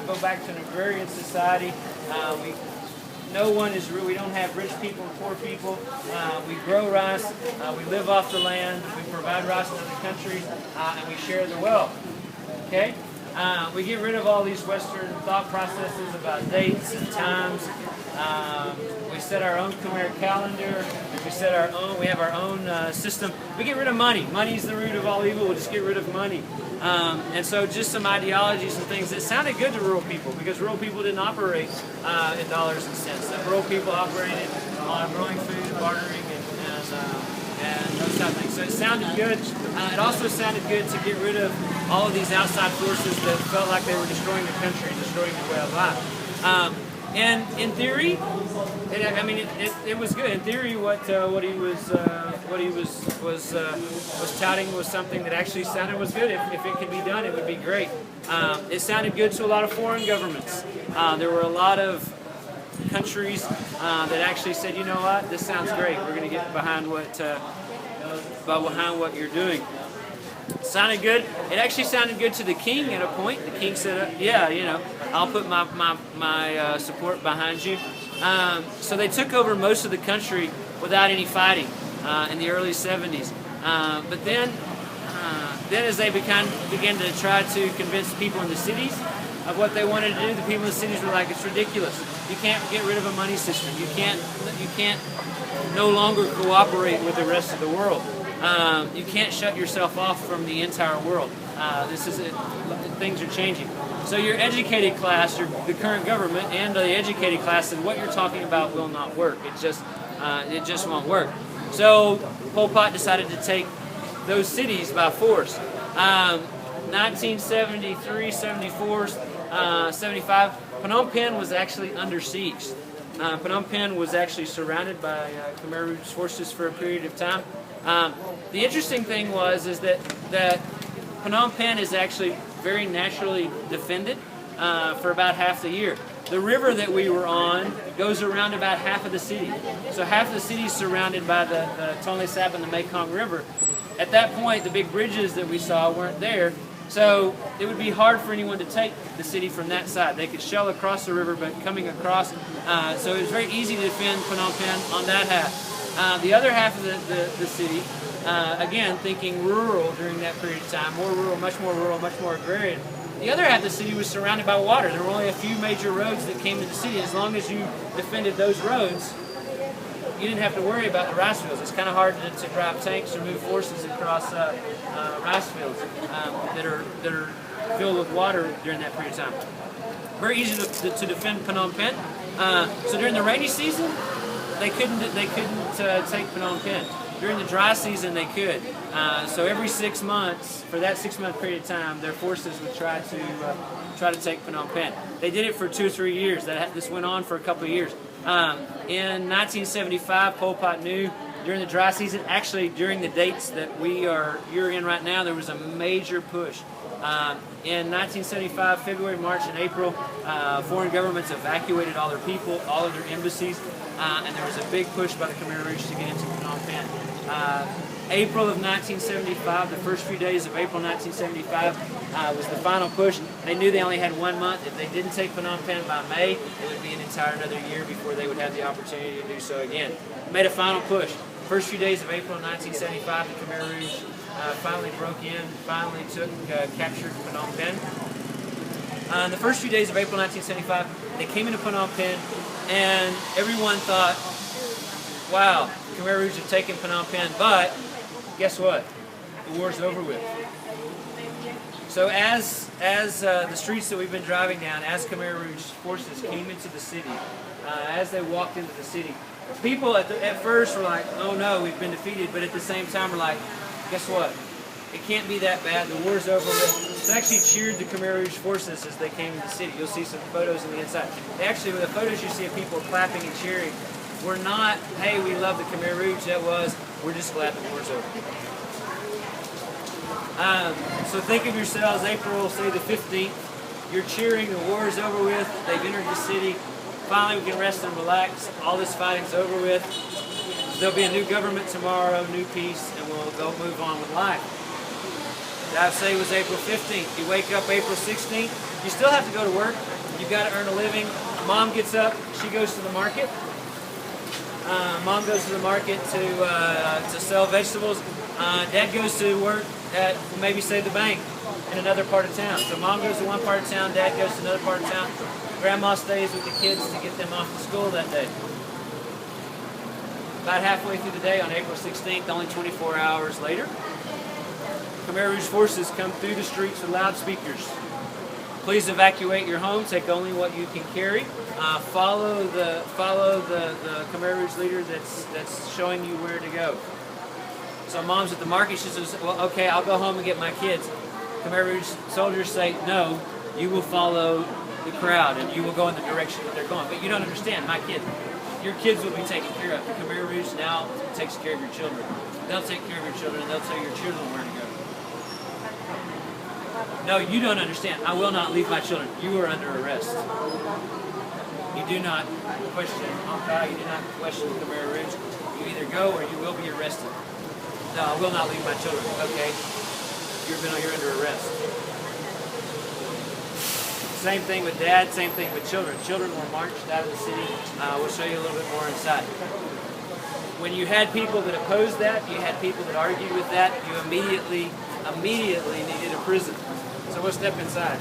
go back to an agrarian society. No one is real. We don't have rich people and poor people. We grow rice. We live off the land. We provide rice in other countries, and we share the wealth. Okay. We get rid of all these Western thought processes about dates and times. We set our own Khmer calendar. We have our own system. We get rid of money. Money is the root of all evil. We'll just get rid of money. And so just some ideologies and things that sounded good to rural people, because rural people didn't operate in dollars and cents. The rural people operated on growing food, bartering, and those type of things. So it sounded good. It also sounded good to get rid of all of these outside forces that felt like they were destroying the country, destroying the way of life. And in theory, it was good. In theory, what he was touting was something that actually sounded was good. If it could be done, it would be great. It sounded good to a lot of foreign governments. There were a lot of countries that actually said, you know what, this sounds great. We're going to get behind what you're doing. It sounded good. It actually sounded good to the king at a point. The king said, yeah, I'll put my support behind you. So they took over most of the country without any fighting in the early 70s. But then as they began to try to convince people in the cities of what they wanted to do, the people in the cities were like, it's ridiculous. You can't get rid of a money system. You can't no longer cooperate with the rest of the world. You can't shut yourself off from the entire world. Things are changing. So your educated class, the current government, and the educated class, and what you're talking about will not work. It just won't work. So Pol Pot decided to take those cities by force. 1973, 74, 75, Phnom Penh was actually under siege. Phnom Penh was actually surrounded by Khmer Rouge forces for a period of time. The interesting thing is that Phnom Penh is actually very naturally defended for about half the year. The river that we were on goes around about half of the city. So half the city is surrounded by the Tonle Sap and the Mekong River. At that point, the big bridges that we saw weren't there, so it would be hard for anyone to take the city from that side. They could shell across the river, but coming across, so it was very easy to defend Phnom Penh on that half. The other half of the city, again, thinking rural during that period of time, more rural, much more agrarian. The other half of the city was surrounded by water. There were only a few major roads that came to the city. As long as you defended those roads, you didn't have to worry about the rice fields. It's kind of hard to drive tanks or move forces across rice fields that are filled with water during that period of time. Very easy to defend Phnom Penh. So during the rainy season, they couldn't take Phnom Penh. During the dry season, they could. So every 6 months, for that 6-month period of time, their forces would try to take Phnom Penh. They did it for 2 or 3 years. This went on for a couple of years. In 1975, Pol Pot knew during the dry season, actually during the dates that you're in right now, there was a major push. In 1975, February, March, and April, foreign governments evacuated all their people, all of their embassies, and there was a big push by the Khmer Rouge to get into Phnom Penh. April of 1975, the first few days of April 1975 was the final push. They knew they only had 1 month. If they didn't take Phnom Penh by May, it would be an entire another year before they would have the opportunity to do so again. Made a final push. First few days of April 1975, the Khmer Rouge finally broke in, captured Phnom Penh. The first few days of April 1975, they came into Phnom Penh, and everyone thought, wow, the Khmer Rouge have taken Phnom Penh, but guess what? The war's over with. So as the streets that we've been driving down, as Khmer Rouge forces came into the city, as they walked into the city, people at first were like, oh no, we've been defeated, but at the same time were like, guess what? It can't be that bad. The war's over with. They actually cheered the Khmer Rouge forces as they came into the city. You'll see some photos on the inside. They actually, with the photos you see of people clapping and cheering, we're not, hey, we love the Khmer Rouge. That was, we're just glad the war's over. So think of yourselves, April, say the 15th. You're cheering, the war is over with. They've entered the city. Finally, we can rest and relax. All this fighting's over with. There'll be a new government tomorrow, new peace, and we'll go move on with life. That I say was April 15th. You wake up April 16th, You still have to go to work. You've got to earn a living. Mom gets up. She goes to the market. Mom goes to the market to sell vegetables. Dad goes to work at maybe say the bank in another part of town. So mom goes to one part of town, dad goes to another part of town. Grandma stays with the kids to get them off to school that day. About halfway through the day on April 16th, only 24 hours later, Khmer Rouge forces come through the streets with loudspeakers. Please evacuate your home. Take only what you can carry. Follow the Khmer Rouge leader that's showing you where to go. So mom's at the market. She says, "Well, okay, I'll go home and get my kids." Khmer Rouge soldiers say, "No, you will follow the crowd and you will go in the direction that they're going." But you don't understand, my kids. Your kids will be taken care of. The Khmer Rouge now takes care of your children. They'll take care of your children and they'll tell your children where to go. No, you don't understand. I will not leave my children. You are under arrest. You do not question Angkar. You do not question the Khmer Rouge. You either go or you will be arrested. No, I will not leave my children. Okay, you're under arrest. Same thing with dad. Same thing with children. Children were marched out of the city. We'll show you a little bit more inside. When you had people that opposed that, you had people that argued with that, you immediately needed a prison. So we'll step inside.